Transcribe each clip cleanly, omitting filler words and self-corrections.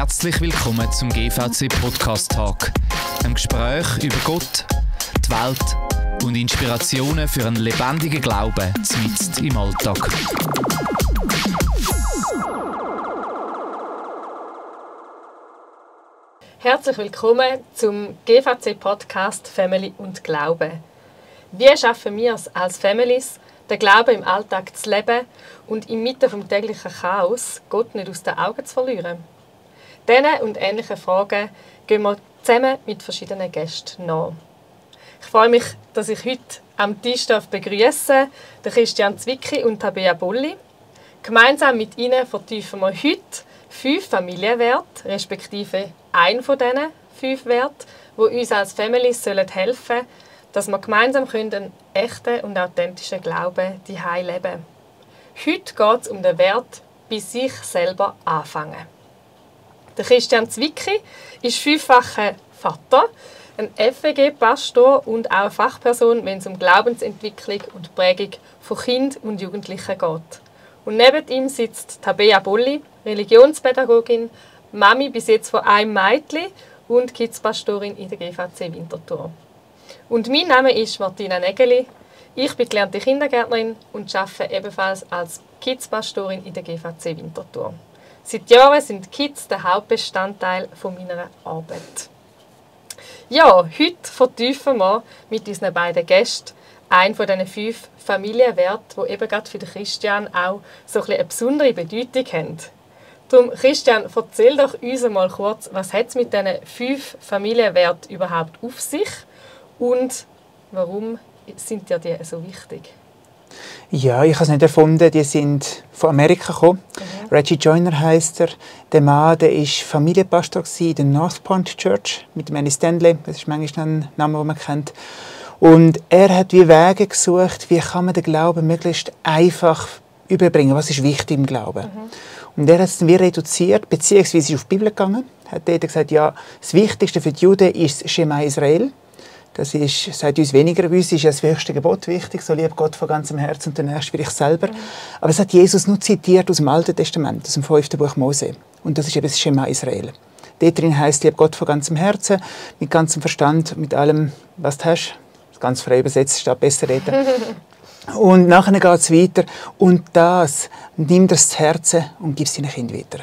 Herzlich willkommen zum GVC Podcast Talk, einem Gespräch über Gott, die Welt und Inspirationen für einen lebendigen Glauben mitten im Alltag. Herzlich willkommen zum GVC Podcast Family und Glaube. Wie schaffen wir es als Families, den Glauben im Alltag zu leben und inmitten vom täglichen Chaos Gott nicht aus den Augen zu verlieren? Diesen und ähnlichen Fragen gehen wir zusammen mit verschiedenen Gästen nach. Ich freue mich, dass ich heute am Tisch begrüßen darf, Christian Zwicky und Tabea Bolli. Gemeinsam mit ihnen vertiefen wir heute 5 Familienwerte, respektive einen von diesen 5 Werten, die uns als Families helfen sollen, dass wir gemeinsam einen echten und authentischen Glauben daheim leben können. Heute geht es um den Wert bei sich selber anfangen. Der Christian Zwicky ist 5-facher Vater, ein FWG-Pastor und auch eine Fachperson, wenn es um Glaubensentwicklung und Prägung von Kindern und Jugendlichen geht. Und neben ihm sitzt Tabea Bolli, Religionspädagogin, Mami bis jetzt von einem Mädchen und Kids-Pastorin in der GVC Winterthur. Und mein Name ist Martina Nägeli. Ich bin gelernte Kindergärtnerin und arbeite ebenfalls als Kids-Pastorin in der GVC Winterthur. Seit Jahren sind Kids der Hauptbestandteil meiner Arbeit. Ja, heute vertiefen wir mit unseren beiden Gästen einen von diesen 5 Familienwerten, die eben gerade für den Christian auch so eine besondere Bedeutung haben. Darum, Christian, erzähl doch uns mal kurz, was hat es mit diesen 5 Familienwerten überhaupt auf sich und warum sind dir die so wichtig? Ja, ich habe es nicht erfunden. Die sind von Amerika gekommen. Reggie Joyner heisst er. Der Mann, der war Familienpastor in der North Point Church mit Manny Stanley. Das ist manchmal ein Name, den man kennt. Und er hat wie Wege gesucht, wie kann man den Glauben möglichst einfach überbringen. Was ist wichtig im Glauben? Und er hat es dann wie reduziert, beziehungsweise ist auf die Bibel gegangen. Er hat dort gesagt, ja, das Wichtigste für die Juden ist Schema Israel. Das ist, sagt uns weniger, uns ist das höchste Gebot wichtig, so lieb Gott von ganzem Herzen und den Nächsten wie dich selber. Aber es hat Jesus nur zitiert aus dem Alten Testament, aus dem 5. Buch Mose. Und das ist eben das Schema Israel. Dort drin heisst, lieb Gott von ganzem Herzen, mit ganzem Verstand, mit allem, was du hast. Ganz frei übersetzt, steht besser reden. Und nachher geht es weiter. Und das, nimm das zu Herzen und gib es deinen Kindern weiter.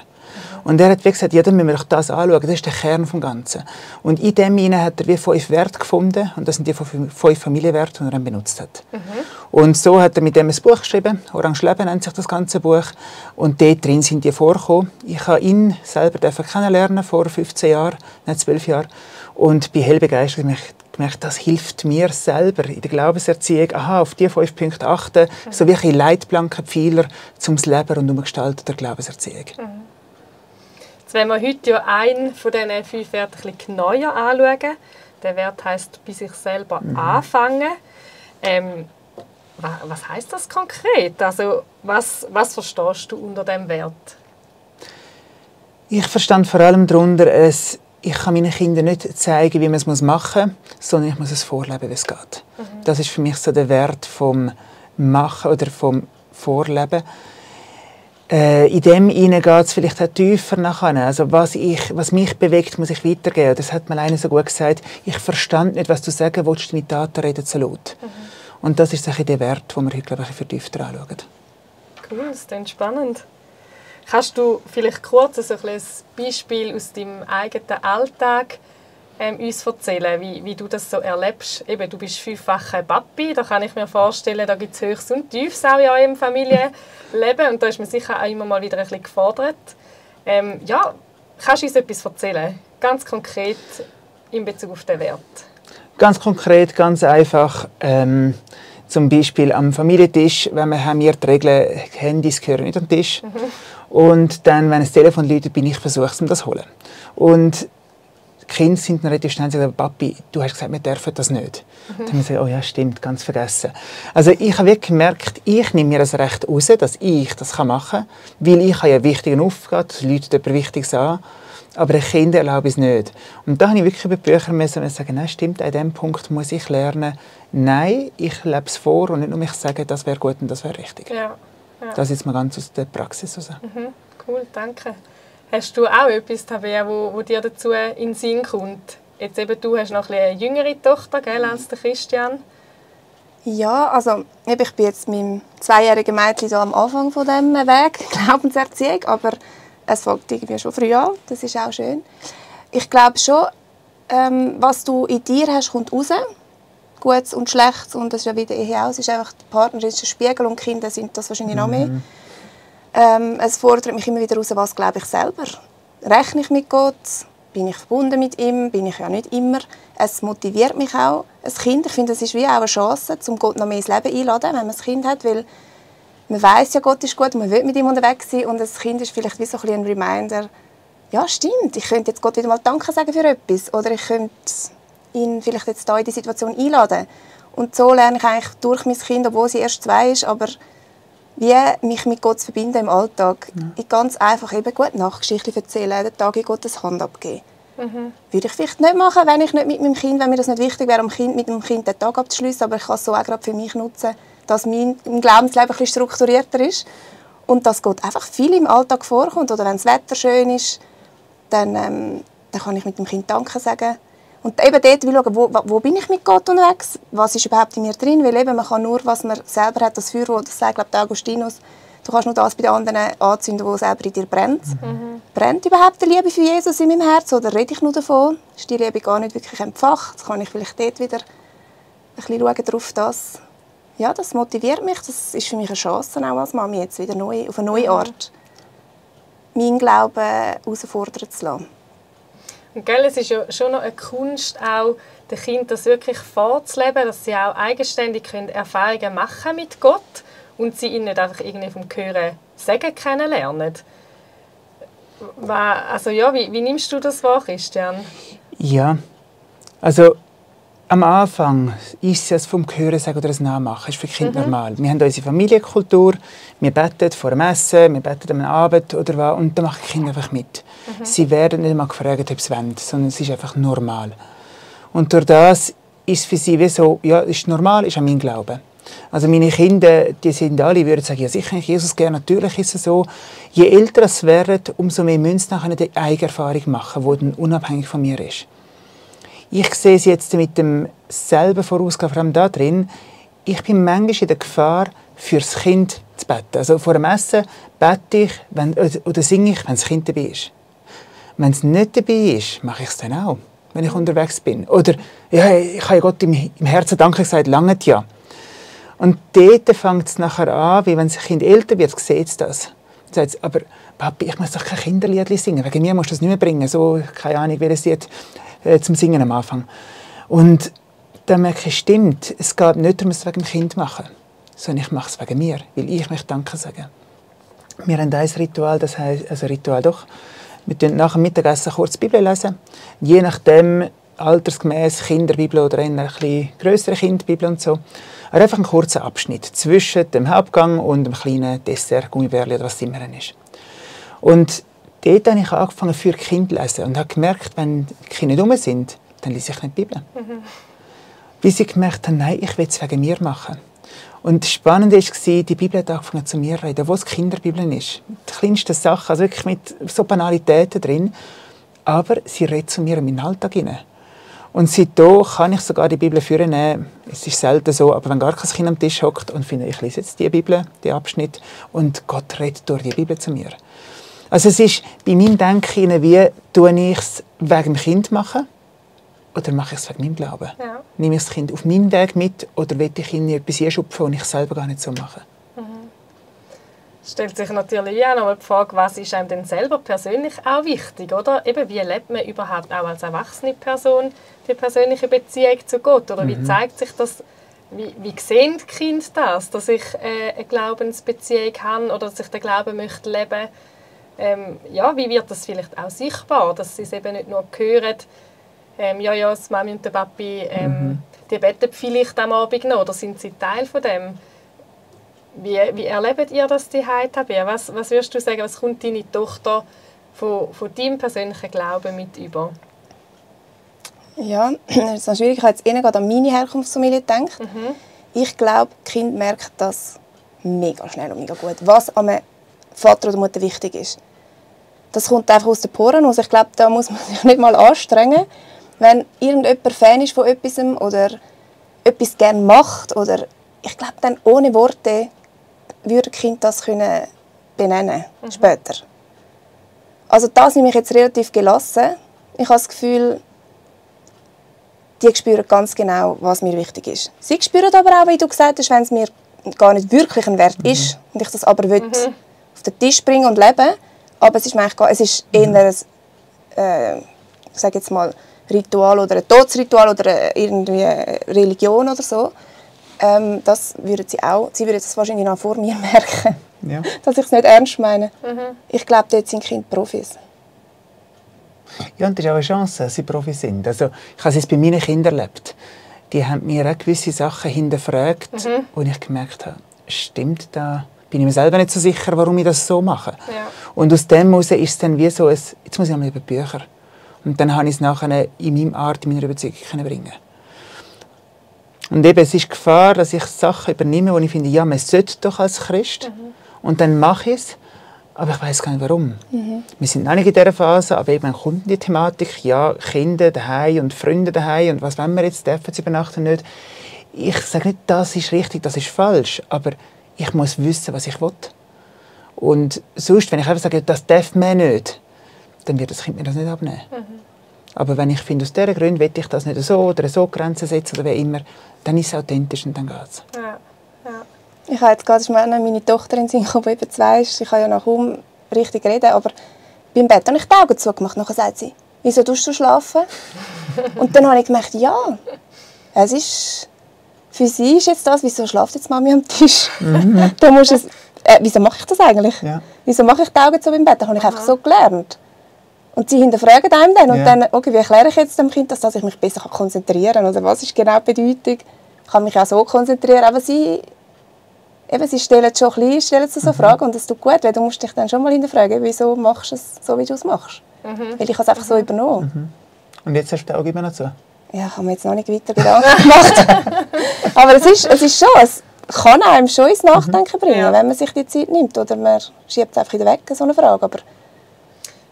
Und er hat gesagt, ja, dann müssen wir doch das anschauen. Das ist der Kern des Ganzen. Und in dem hat er wie 5 Werte gefunden. Und das sind die 5 Familienwerte, die er benutzt hat. Und so hat er mit dem ein Buch geschrieben. «Orange Leben» nennt sich das ganze Buch. Und dort drin sind die vorgekommen. Ich habe ihn selber kennenlernen vor 15 Jahren, nicht 12 Jahren. Und bin hell begeistert. Ich gemerkt, das hilft mir selber in der Glaubenserziehung. Aha, auf diese 5 Punkte achten. So wie ein Leitplanken, Pfeiler zum Leben und Umgestalten der Glaubenserziehung. Jetzt wollen wir heute ja einen von diesen 5 Werten ein bisschen genauer anschauen. Der Wert heisst, bei sich selber anfangen. Was heisst das konkret? Also, was verstehst du unter diesem Wert? Ich verstand vor allem darunter, ich kann meinen Kindern nicht zeigen, wie man es machen muss, sondern ich muss es vorleben, wie es geht. Das ist für mich so der Wert vom Machen oder vom Vorleben. In dem geht es vielleicht auch tiefer nachher. Also was mich bewegt, muss ich weitergeben. Das hat mal einer so gut gesagt. Ich verstand nicht, was du sagen willst, mit Taten reden zu laut. Und das ist der Wert, den wir heute, glaube ich, vertiefter anschauen. Cool, das klingt spannend. Kannst du vielleicht kurz ein Beispiel aus deinem eigenen Alltag uns erzählen, wie du das so erlebst? Eben, du bist 5-facher Papi, da kann ich mir vorstellen, da gibt es Höchst und Tiefs auch in eurem Familienleben und da ist man sicher auch immer mal wieder ein bisschen gefordert. Ja, kannst du uns etwas erzählen, ganz konkret in Bezug auf den Wert? Ganz konkret, ganz einfach. Zum Beispiel am Familientisch, haben wir die Regel, Handys gehören nicht am Tisch. Und dann, wenn das Telefon läutet, bin ich versucht, das zu holen. Und die Kinder sind dann relativ schnell und sagen, Papi, du hast gesagt, wir dürfen das nicht. Dann haben wir gesagt, oh ja, stimmt, ganz vergessen. Also ich habe wirklich gemerkt, ich nehme mir das Recht raus, dass ich das machen kann, weil ich habe ja eine wichtige Aufgabe, das läutet jemand Wichtiges an, aber den Kindern erlaube ich es nicht. Und da habe ich wirklich über die Bücher müssen sagen, nein, stimmt, an diesem Punkt muss ich lernen, nein, ich lebe es vor und nicht nur mich sagen, das wäre gut und das wäre richtig. Ja. Das ist jetzt mal ganz aus der Praxis raus. Cool, danke. Hast du auch etwas, Tabea, wo dir dazu in den Sinn kommt? Jetzt eben, du hast noch eine jüngere Tochter, gell, als der Christian. Ja, also ich bin jetzt mit meinem 2-jährigen Mädchen so am Anfang von diesem Weg, Glaubenserziehung, aber es fängt irgendwie schon früh an, das ist auch schön. Ich glaube schon, was du in dir hast, kommt raus. Gutes und Schlechtes, und das ist ja wie die Ehe auch. Es ist einfach, der Partner ist ein Spiegel und die Kinder sind das wahrscheinlich noch mehr. Es fordert mich immer wieder raus, was glaube ich selber. Rechne ich mit Gott? Bin ich verbunden mit ihm? Bin ich ja nicht immer. Es motiviert mich auch. Ein Kind, ich finde, das ist wie auch eine Chance, um Gott noch mehr ins Leben einzuladen, wenn man ein Kind hat, weil man weiß ja, Gott ist gut und man will mit ihm unterwegs sein, und ein Kind ist vielleicht wie so ein Reminder, ja stimmt, ich könnte jetzt Gott wieder mal Danke sagen für etwas, oder ich könnte ihn vielleicht jetzt da in die Situation einladen. Und so lerne ich eigentlich durch mein Kind, obwohl sie erst 2 ist, aber wie mich mit Gott zu verbinden im Alltag. Ja. Ich ganz einfach eben gute Nachtgeschichten erzählen, den Tag in Gottes Hand abgeben. Würde ich vielleicht nicht machen, wenn ich nicht mit meinem Kind, wenn mir das nicht wichtig wäre, mit dem Kind den Tag abzuschliessen, aber ich kann es so auch gerade für mich nutzen, dass mein Glaubensleben ein bisschen strukturierter ist und dass Gott einfach viel im Alltag vorkommt. Oder wenn das Wetter schön ist, dann kann ich mit dem Kind Danke sagen. Und eben dort will ich schauen, wo bin ich mit Gott unterwegs? Was ist überhaupt in mir drin? Weil eben, man kann nur, was man selber hat, das Feuer, das sagt, glaube ich, Augustinus, du kannst nur das bei den anderen anzünden, was selber in dir brennt. Brennt überhaupt die Liebe für Jesus in meinem Herzen, oder rede ich nur davon? Ist die Liebe gar nicht wirklich entfacht? Jetzt kann ich vielleicht dort wieder ein bisschen schauen darauf, dass ja, das motiviert mich. Das ist für mich eine Chance, auch als Mami, jetzt wieder neu, auf eine neue Art meinen Glauben herausfordern zu lassen. Und gell, es ist ja schon noch eine Kunst, auch den Kindern das wirklich vorzuleben, dass sie auch eigenständig Erfahrungen machen mit Gott und sie ihn nicht einfach irgendwie vom Hören sagen kennenlernen. Also ja, wie nimmst du das wahr, Christian? Ja, also am Anfang ist es vom Hören sagen oder das Nachmachen. Das ist für Kinder normal. Wir haben unsere Familienkultur, wir beten vor dem Essen, wir beten am Abend oder was, und da machen die Kinder einfach mit. Sie werden nicht mal gefragt, ob sie wollen, sondern es ist einfach normal. Und durch das ist für sie wie so, ja, ist normal, ist an mein Glauben. Also meine Kinder, die sind alle, würden sagen, ja sicher, ich Jesus gerne, natürlich ist es so. Je älter sie werden, umso mehr müssen sie nachher die eigene Erfahrung machen, die dann unabhängig von mir ist. Ich sehe es jetzt mit dem selben Vorausgehen, vor allem da drin, ich bin manchmal in der Gefahr, für das Kind zu beten. Also vor dem Essen bete ich oder singe ich, wenn das Kind dabei ist. Wenn es nicht dabei ist, mache ich es dann auch, wenn ich unterwegs bin. Oder ja, ich habe Gott im Herzen Danke gesagt, lange ja. Und dort fängt es nachher an, wie wenn das Kind älter wird, sieht es das. Dann sagt es, aber Papi, ich muss doch kein Kinderlied singen, wegen mir musst du das nicht mehr bringen. So, keine Ahnung, welches Lied zum Singen am Anfang. Und dann merke ich, stimmt, es geht nicht darum, es wegen dem Kind machen, sondern ich mache es wegen mir, weil ich möchte Danke sagen. Wir haben ein Ritual, das heisst, also Ritual doch, wir lesen nach dem Mittagessen kurz die Bibel lesen. Je nachdem, altersgemäß Kinderbibel oder eine etwas grössere Kinderbibel und so. Aber einfach einen kurzen Abschnitt zwischen dem Hauptgang und dem kleinen Dessert, Gummibärli oder was immer ist. Und dort habe ich angefangen für Kinder zu lesen und habe gemerkt, wenn die Kinder nicht rum sind, dann lese ich nicht die Bibel. Bis ich gemerkt habe, nein, ich will es wegen mir machen. Und das Spannende war, die Bibel hat angefangen zu mir zu reden, wo es Kinderbibel ist. Mit den kleinsten Sachen, also wirklich mit so Banalitäten drin. Aber sie redet zu mir in meinen Alltag hinein. Und seitdem kann ich sogar die Bibel vornehmen. Es ist selten so, aber wenn gar kein Kind am Tisch hockt und findet, ich lese jetzt die Bibel, den Abschnitt, und Gott redet durch die Bibel zu mir. Also es ist bei meinem Denken, wie tue ich es wegen dem Kind machen oder mache ich es wegen meinem Glauben? Ja. Nehme ich das Kind auf meinen Weg mit oder will ich ihn etwas einschupfen und ich selber gar nicht so mache? Stellt sich natürlich auch noch die Frage, was ist einem denn selber persönlich auch wichtig, oder? Eben, wie lebt man überhaupt auch als erwachsene Person die persönliche Beziehung zu Gott? Oder wie zeigt sich das, wie sehen die Kinder das, dass ich eine Glaubensbeziehung habe oder dass ich den Glauben möchte leben? Ja, wie wird das vielleicht auch sichtbar, dass sie es eben nicht nur hören, ja, die Mami und der Papi, die beten vielleicht am Abend noch, oder sind sie Teil von dem? Wie erlebt ihr das zu Hause, Tabea? Was würdest du sagen, was kommt deine Tochter von deinem persönlichen Glauben mit über? Ja, das ist noch schwierig. Ich habe jetzt gerade an meine Herkunftsfamilie gedacht. Ich glaube, die Kinder merken das mega schnell und mega gut, was einem Vater oder Mutter wichtig ist. das kommt einfach aus den Poren raus. Ich glaube, da muss man sich nicht mal anstrengen. Wenn irgendjemand Fan ist von etwas oder etwas gerne macht, oder ich glaube, dann ohne Worte würde das Kind das können benennen später. Also da sind wir jetzt relativ gelassen. Ich habe das Gefühl, die spüren ganz genau, was mir wichtig ist. Sie spüren aber auch, wie du gesagt hast, wenn es mir gar nicht wirklich ein Wert ist und ich das aber will auf den Tisch bringen und leben. Aber es ist eher ein, sage jetzt mal, Ritual oder ein Todesritual oder irgendwie eine Religion oder so. Das würden sie würden das wahrscheinlich noch vor mir merken, dass ich es nicht ernst meine. Ich glaube, dort sind Kinder Profis. Ja, und das ist auch eine Chance, dass sie Profis sind. Also, ich habe es bei meinen Kindern erlebt. Die haben mir auch gewisse Sachen hinterfragt, wo ich gemerkt habe, stimmt da? Bin ich mir selber nicht so sicher, warum ich das so mache. Ja. Und aus dem heraus ist es dann wie so, jetzt muss ich einmal über Bücher. Und dann habe ich es nachher in meiner Art, in meiner Überzeugung bringen. Und eben, es ist Gefahr, dass ich Sachen übernehme, wo ich finde, ja, man sollte doch als Christ. Und dann mache ich es, aber ich weiß gar nicht, warum. Wir sind noch nicht in dieser Phase, aber eben kommt die Thematik, ja, Kinder daheim und Freunde daheim und was wollen wir jetzt, dürfen sie übernachten nicht. Ich sage nicht, das ist richtig, das ist falsch, aber ich muss wissen, was ich will. Und sonst, wenn ich einfach sage, das darf man nicht, dann wird das Kind mir das nicht abnehmen. Aber wenn ich finde, aus diesen Gründen will ich das nicht so oder so Grenzen setzen oder wie immer, dann ist es authentisch und dann geht es. Ja. Ich habe jetzt gerade meine Tochter in den Sinn, die eben 2 ist. Ich kann ja noch kaum richtig reden, aber beim Bett habe ich die Augen zugemacht. Dann sagt sie, wieso tust du schlafen? Und dann habe ich gemerkt, ja, es ist, für sie ist jetzt das, wieso schläft jetzt Mami am Tisch? Da musst es, wieso mache ich das eigentlich? Ja. Wieso mache ich die Augen zu beim Bett? Das habe ich einfach so gelernt. Und sie hinterfragen einem dann. Und dann, okay, wie erkläre ich jetzt dem Kind, dass ich mich besser konzentrieren kann? Oder was ist genau die Bedeutung? Ich kann mich auch so konzentrieren. Aber sie stellen schon klein, stellen so Fragen. Und das tut gut, weil du musst dich dann schon mal hinterfragen, wieso machst du es so, wie du es machst. Weil ich habe es einfach so übernommen. Und jetzt hast du die Augen immer noch zu? Ja, ich habe mir jetzt noch nicht weiter Gedanken gemacht. Aber es ist schon, es kann einem schon ins Nachdenken bringen, wenn man sich die Zeit nimmt. Oder man schiebt es einfach wieder weg, so eine Frage. Aber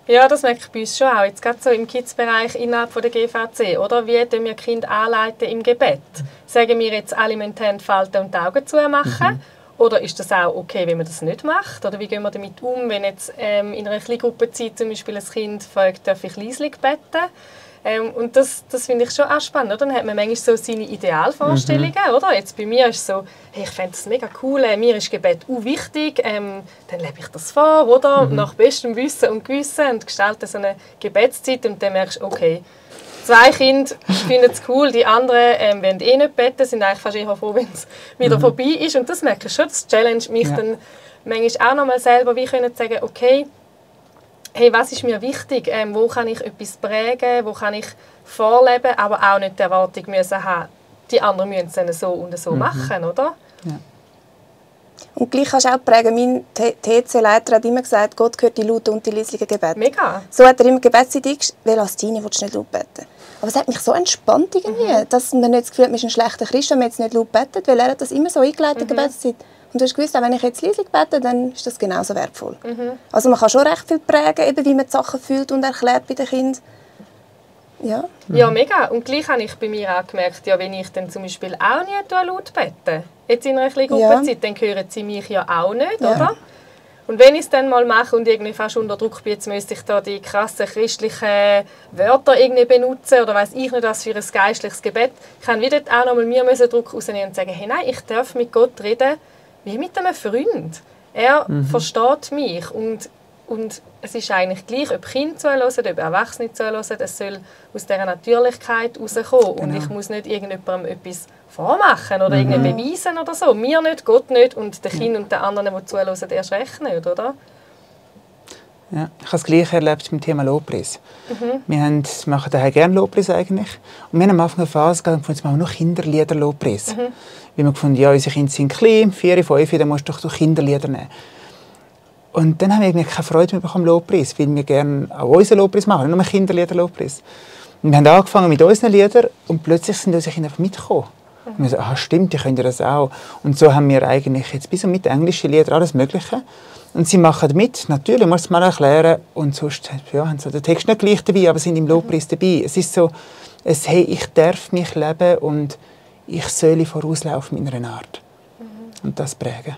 ja, das merke ich bei uns schon auch. Jetzt gerade so im Kids-Bereich innerhalb der GVC. Oder? Wie tun wir Kinder anleiten im Gebet? Sagen wir jetzt, alle müssen die Hände falten und die Augen zumachen? Oder ist das auch okay, wenn man das nicht macht? Oder wie gehen wir damit um, wenn jetzt in einer Kleingruppenzeit zum Beispiel ein Kind fragt, darf ich leislich beten? Und das finde ich schon auch spannend. Oder? Dann hat man manchmal so seine Idealvorstellungen. Oder? Jetzt bei mir ist es so, hey, ich fände das mega cool, mir ist Gebet wichtig, dann lebe ich das vor, oder? Nach bestem Wissen und Gewissen und gestalte so eine Gebetszeit und dann merkst du, okay, 2 Kinder finden es cool, die anderen wollen nicht beten, sind eigentlich fast eher froh, wenn es wieder vorbei ist. Und das merke ich schon, das challenge mich dann manchmal auch noch mal selber, wie können sagen, okay, hey, was ist mir wichtig? Wo kann ich etwas prägen? Wo kann ich vorleben? Aber auch nicht die Erwartung müssen haben, die anderen müssen es dann so und so machen, oder? Ja. Und gleich kannst du auch prägen. Mein TC-Leiter hat immer gesagt, Gott gehört die lauten und die leislichen Gebete. Mega. So hat er immer Gebetszeit eingestellt, weil als Teenie willst du nicht laut beten. Aber es hat mich so entspannt irgendwie, dass man nicht das Gefühl hat, man ist ein schlechter Christ, wenn man jetzt nicht laut betet, weil er hat das immer so eingeleitet, Gebetszeit. Und du hast gewusst, wenn ich jetzt leislich bete, dann ist das genauso wertvoll. Also man kann schon recht viel prägen, eben wie man die Sachen fühlt und erklärt bei den Kindern. Ja. Ja, mega. Und gleich habe ich bei mir auch gemerkt, ja, wenn ich dann zum Beispiel auch nicht laut bete, jetzt in einer kleinen Gruppenzeit, dann hören sie mich ja auch nicht, oder? Und wenn ich es dann mal mache und irgendwie fast unter Druck bin, jetzt müsste ich da die krassen christlichen Wörter irgendwie benutzen oder weiss ich nicht, was für ein geistliches Gebet, ich kann wieder auch noch mal mir Druck rausnehmen und sagen, hey, nein, ich darf mit Gott reden wie mit einem Freund. Er versteht mich und es ist eigentlich gleich, ob Kinder zuhören, ob Erwachsene zuhören, es soll aus dieser Natürlichkeit rauskommen. Genau. Und ich muss nicht irgendjemandem etwas vormachen oder irgendwie beweisen oder so. Mir nicht, Gott nicht und den Kindern und den anderen, die zuhören, erst recht nicht, oder? Ja, ich habe das Gleiche erlebt mit dem Thema Lobpreis. Wir machen daheim gerne Lobpreis eigentlich. Und wir haben am Anfang eine Phase gehabt, jetzt machen wir nur Kinderlieder Lobpreis. Weil wir gefunden, ja, unsere Kinder sind klein, 4, 5, dann musst du doch Kinderlieder nehmen. Und dann haben wir keine Freude mehr bekommen am Lobpreis, weil wir gerne auch unseren Lobpreis machen, nicht nur Kinderlieder Lobpreis. Und wir haben angefangen mit unseren Liedern und plötzlich sind unsere Kinder einfach mitgekommen. Und wir so, stimmt, die können ja das auch. Und so haben wir eigentlich jetzt bis und mit englischen Liedern alles Mögliche. Und sie machen mit, natürlich muss es mal erklären. Und sonst haben sie den Text nicht gleich dabei, aber sind im Lobpreis dabei. Es ist so, hey, ich darf mich leben und ich soll vorauslaufen in meiner Art. Und das prägen.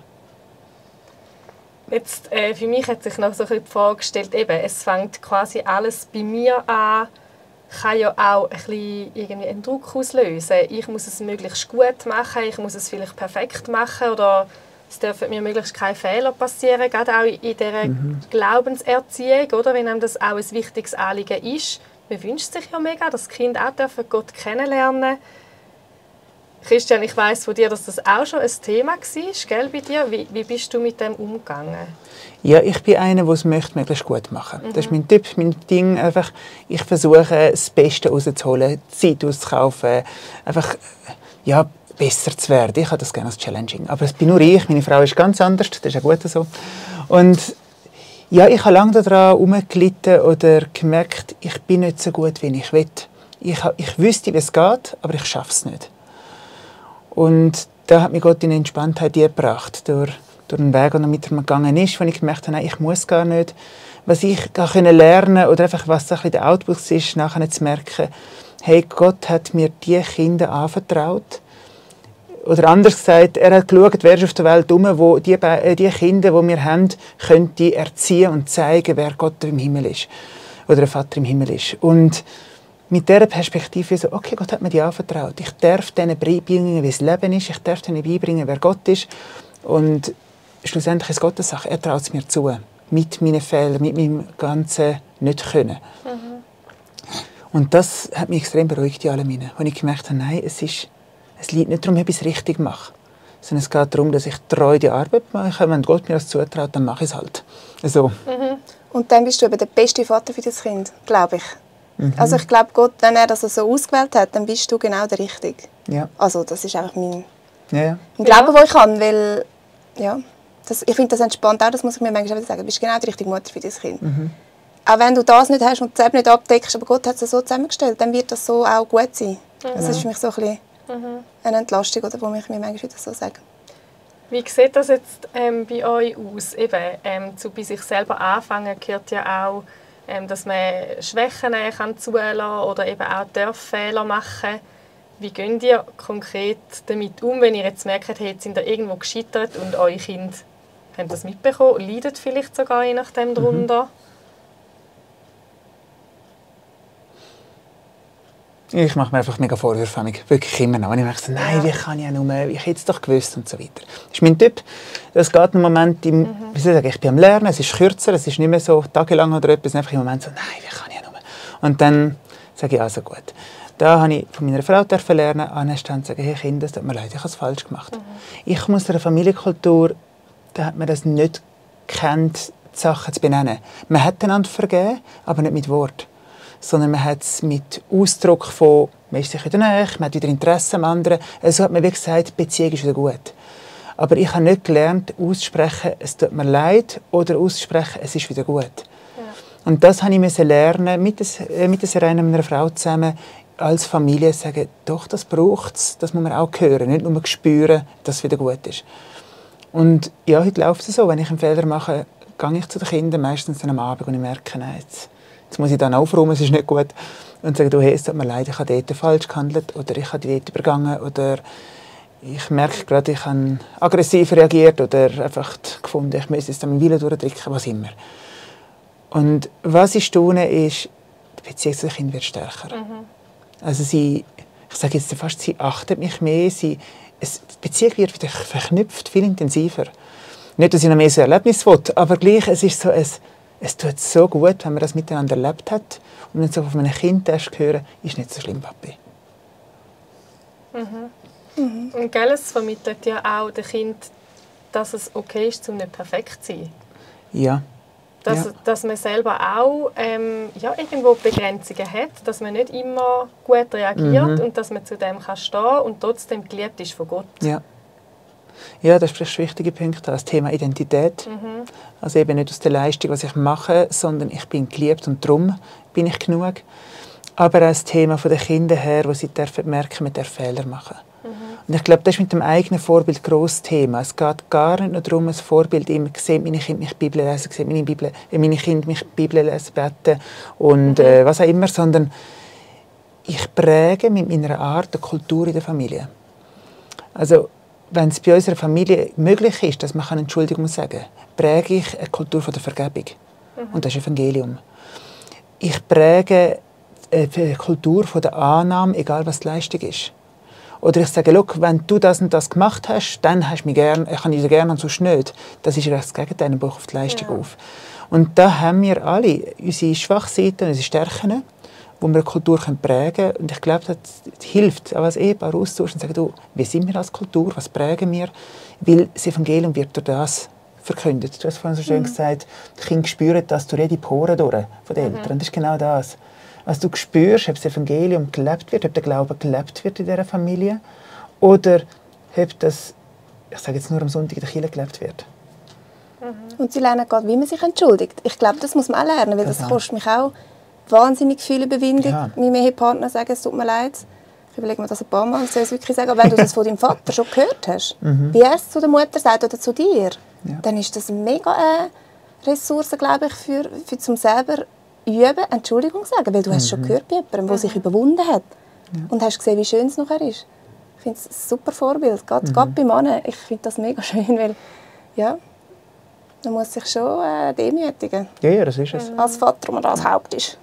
Jetzt, für mich hat sich noch so die Frage gestellt, eben, es fängt quasi alles bei mir an, kann ja auch ein bisschen irgendwie einen Druck auslösen. Ich muss es möglichst gut machen, ich muss es vielleicht perfekt machen oder es dürfen mir möglichst keine Fehler passieren, gerade auch in dieser Glaubenserziehung, oder? Wenn einem das auch ein wichtiges Anliegen ist. Man wünscht sich ja mega, dass die Kinder auch Gott kennenlernen dürfen. Christian, ich weiss von dir, dass das auch schon ein Thema war, gell, bei dir. Wie bist du mit dem umgegangen? Ja, ich bin einer, der es möglichst gut machen möchte. Das ist mein Tipp, mein Ding. Einfach, ich versuche, das Beste rauszuholen, Zeit auszukaufen, einfach besser zu werden. Ich habe das gerne als challenging. Aber es bin nur ich, meine Frau ist ganz anders, das ist ja gut so. Und ja, ich habe lange daran herumgelitten oder gemerkt, ich bin nicht so gut, wie ich will. Ich wüsste, wie es geht, aber ich schaffe es nicht. Und da hat mich Gott in Entspanntheit gebracht, durch einen Weg, der mit mir gegangen ist, wo ich gemerkt habe, nein, ich muss gar nicht. Was ich lernen konnte, oder einfach was ein der Output ist, nachher zu merken, hey, Gott hat mir diese Kinder anvertraut. Oder anders gesagt, er hat geschaut, wer ist auf der Welt herum, wo die Kinder, die wir haben, könnte erziehen und zeigen, wer Gott im Himmel ist. Oder der Vater im Himmel ist. Und mit dieser Perspektive so, okay, Gott hat mir die anvertraut. Ich darf denen beibringen, wie das Leben ist. Ich darf denen beibringen, wer Gott ist. Und schlussendlich ist es Gottes Sache. Er traut es mir zu. Mit meinen Fehlern, mit meinem ganzen Nicht-Können. Und das hat mich extrem beruhigt in allem. Als ich gemerkt habe, nein, es liegt nicht darum, ob ich es richtig mache. Sondern es geht darum, dass ich treu die Arbeit mache. Wenn Gott mir das zutraut, dann mache ich es halt. So. Und dann bist du eben der beste Vater für das Kind, glaube ich. Also ich glaube, Gott, wenn er das so ausgewählt hat, dann bist du genau der Richtige. Ja. Also das ist einfach mein Glaube, den ich habe, weil ich finde das entspannt auch, das muss ich mir manchmal sagen, du bist genau die richtige Mutter für dein Kind. Auch wenn du das nicht hast und das nicht abdeckst, aber Gott hat es so zusammengestellt, dann wird das so auch gut sein. Das ist für mich so ein bisschen eine Entlastung, oder, wo ich mir manchmal wieder so sage. Wie sieht das jetzt bei euch aus? Eben, zu bei sich selber anfangen gehört ja auch, dass man Schwächen zulassen kann oder eben auch Fehler machen. Wie geht ihr konkret damit um, wenn ihr jetzt merkt, hey, jetzt sind ihr irgendwo gescheitert und eure Kinder haben das mitbekommen, leiden vielleicht sogar je nachdem darunter? Ich mache mir einfach mega Vorwürfe, wirklich immer noch. Und ich merke so, nein, wie kann ich ja nur, ich hätte es doch gewusst und so weiter. Das ist mein Tipp. Das geht im Moment, wie soll ich sagen, ich bin am Lernen, es ist kürzer, es ist nicht mehr so tagelang oder etwas, einfach im Moment so, nein, wie kann ich ja nur. Und dann sage ich, also gut. Da habe ich von meiner Frau lernen, anständig zu sagen, hey Kinder, es tut mir leid, ich habe es falsch gemacht. Ich komme aus einer Familienkultur, da hat man das nicht gekannt, die Sachen zu benennen. Man hat einander vergeben, aber nicht mit Wort. Sondern man hat es mit Ausdruck von, man ist sich wieder näher, man hat wieder Interesse am anderen. Also hat man wie gesagt, die Beziehung ist wieder gut. Aber ich habe nicht gelernt, auszusprechen, es tut mir leid, oder auszusprechen, es ist wieder gut. Ja. Und das musste ich lernen, mit der Serena, meiner Frau zusammen, als Familie sagen, doch, das braucht es, das muss man auch hören, nicht nur spüren, dass es wieder gut ist. Und ja, heute läuft es so, wenn ich einen Fehler mache, gehe ich zu den Kindern, meistens dann am Abend, und ich merke, nein, jetzt muss ich dann aufräumen, es ist nicht gut. Und sage, du, hey, es tut mir leid, ich habe dort falsch gehandelt oder ich habe dort übergangen oder ich merke gerade, ich habe aggressiv reagiert oder einfach gefunden, ich müsse jetzt meinen Willen durchdrücken, was immer. Und was ich staune, ist, die Beziehung zu den Kindern wird stärker. Also ich sage jetzt fast, sie achtet mich mehr, die Beziehung wird wieder verknüpft, viel intensiver. Nicht, dass ich noch mehr so Erlebnis will, aber gleich, es ist so es tut so gut, wenn man das miteinander erlebt hat. Und wenn ich so von meinem Kind höre, ist nicht so schlimm, Papi. Und gell, es vermittelt ja auch dem Kind, dass es okay ist, um nicht perfekt zu sein. Ja. Dass man selber auch irgendwo Begrenzungen hat, dass man nicht immer gut reagiert und dass man zu dem kann stehen und trotzdem geliebt ist von Gott. Ja, das spricht wichtige Punkte an. Das Thema Identität. Also eben nicht aus der Leistung, was ich mache, sondern ich bin geliebt und darum bin ich genug. Aber auch das Thema von den Kindern her, wo sie merken, man darf Fehler machen. Und Und ich glaube, das ist mit dem eigenen Vorbild ein grosses Thema. Es geht gar nicht nur darum, ein Vorbild immer sieht, meine Kinder mich Bibel lesen, sieht meine Kinder mich Bibel lesen, beten und was auch immer, sondern ich präge mit meiner Art die Kultur in der Familie. Also, wenn es bei unserer Familie möglich ist, dass man Entschuldigung sagen kann, präge ich eine Kultur der Vergebung. Und das ist Evangelium. Ich präge eine Kultur der Annahme, egal was die Leistung ist. Oder ich sage, wenn du das und das gemacht hast, dann hast du mich gern, ich kann dich gerne und sonst nicht. Das ist das Gegenteil, ich baue auf die Leistung auf. Und da haben wir alle unsere Schwachseiten, unsere Stärken, wo wir eine Kultur prägen können. Und ich glaube, das hilft, auch als Ehepaar auszutauschen und zu sagen, wie sind wir als Kultur, was prägen wir? Weil das Evangelium wird durch das verkündet. Du hast vorhin so schön gesagt, die Kinder spüren das durch jede Pore durch von den Eltern. Das ist genau das. Also du spürst, ob das Evangelium gelebt wird, ob der Glaube gelebt wird in dieser Familie oder ob das, ich sage jetzt nur am Sonntag, in der Kirche gelebt wird. Und sie lernen gerade, wie man sich entschuldigt. Ich glaube, das muss man auch lernen, weil das kostet mich auch wahnsinnig viel Überwindung. Ja. Meinem Ehepartner sagen, es tut mir leid. Ich überlege mir das ein paar Mal, soll ich wirklich sagen. Aber wenn du das von deinem Vater schon gehört hast, wie er es zu der Mutter sagt oder zu dir, dann ist das eine mega Ressource, glaube ich, für zum selber üben, Entschuldigung sagen. Weil du hast schon gehört bei jemandem, der sich überwunden hat. Und hast gesehen, wie schön es nachher ist. Ich finde es ein super Vorbild. Gerade bei Männern. Ich finde das mega schön, weil man muss sich schon demütigen. Ja, das ist es. Als Vater, wenn man als Haupt ist.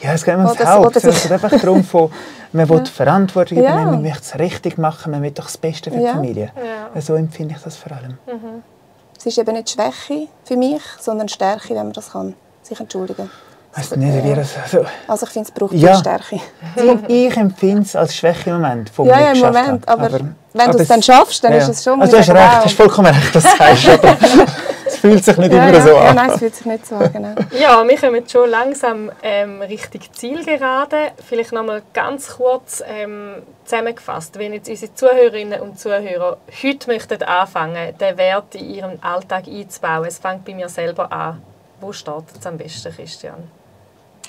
Ja, es geht um das Haupt. Es geht einfach darum, man will Verantwortung übernehmen, man möchte es richtig machen, man will doch das Beste für die Familie. Ja. So empfinde ich das vor allem. Es ist eben nicht Schwäche für mich, sondern Stärke, wenn man das kann, sich entschuldigen. Weißt du nicht, wie das... Also ich finde, es braucht viel Stärke. Ich empfinde es als Schwäche im Moment, wo im Moment, aber wenn du es dann schaffst, dann ist es schon... Also du hast recht, du hast vollkommen recht, was du sagst, aber es fühlt sich nicht immer so an. Ja, nein, es fühlt sich nicht so an, genau. Ja, wir kommen schon langsam Richtung Zielgerade. Vielleicht noch mal ganz kurz zusammengefasst. Wenn jetzt unsere Zuhörerinnen und Zuhörer heute möchten anfangen, den Wert in ihren Alltag einzubauen, es fängt bei mir selber an. Wo startet es am besten, Christian?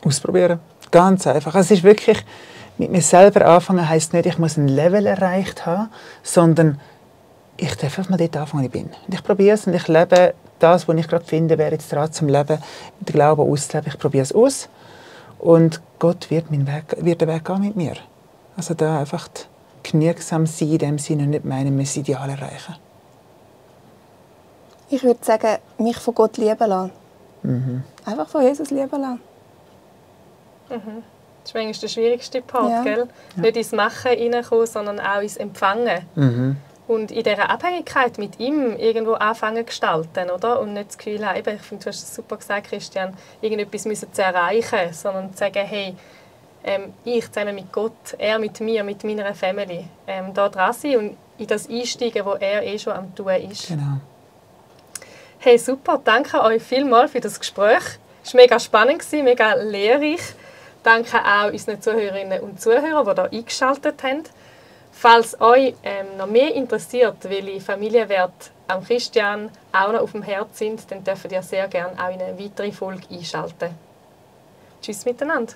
Ausprobieren. Ganz einfach. Es ist wirklich, mit mir selber anfangen heisst nicht, ich muss ein Level erreicht haben, sondern ich darf einfach mal dort anfangen, wo ich bin. Und ich probiere es und ich lebe das, was ich gerade finde, wäre jetzt dran zum Leben, mit dem Glauben auszuleben. Ich probiere es aus und Gott wird den Weg gehen mit mir. Also da einfach genügsam sein, in dem Sinne und nicht meinen, wir müssen Ideal erreichen. Ich würde sagen, mich von Gott lieben lassen. Einfach von Jesus lieben lassen. Das ist manchmal der schwierigste Part, gell? Ja. Nicht ins Machen hineinkommen, sondern auch ins Empfangen. Und in dieser Abhängigkeit mit ihm irgendwo anfangen zu gestalten, oder? Und nicht das Gefühl haben, ich finde, du hast es super gesagt, Christian, irgendetwas müssen zu erreichen, sondern zu sagen, hey, ich zusammen mit Gott, er mit mir, mit meiner Family, da dran sein und in das einsteigen, wo er schon am Tun ist. Genau. Hey, super, danke euch vielmals für das Gespräch. Es war mega spannend, mega lehrreich. Danke auch unseren Zuhörerinnen und Zuhörern, die hier eingeschaltet haben. Falls euch noch mehr interessiert, welche Familienwerte am Christian auch noch auf dem Herz sind, dann dürft ihr sehr gerne auch in eine weitere Folge einschalten. Tschüss miteinander.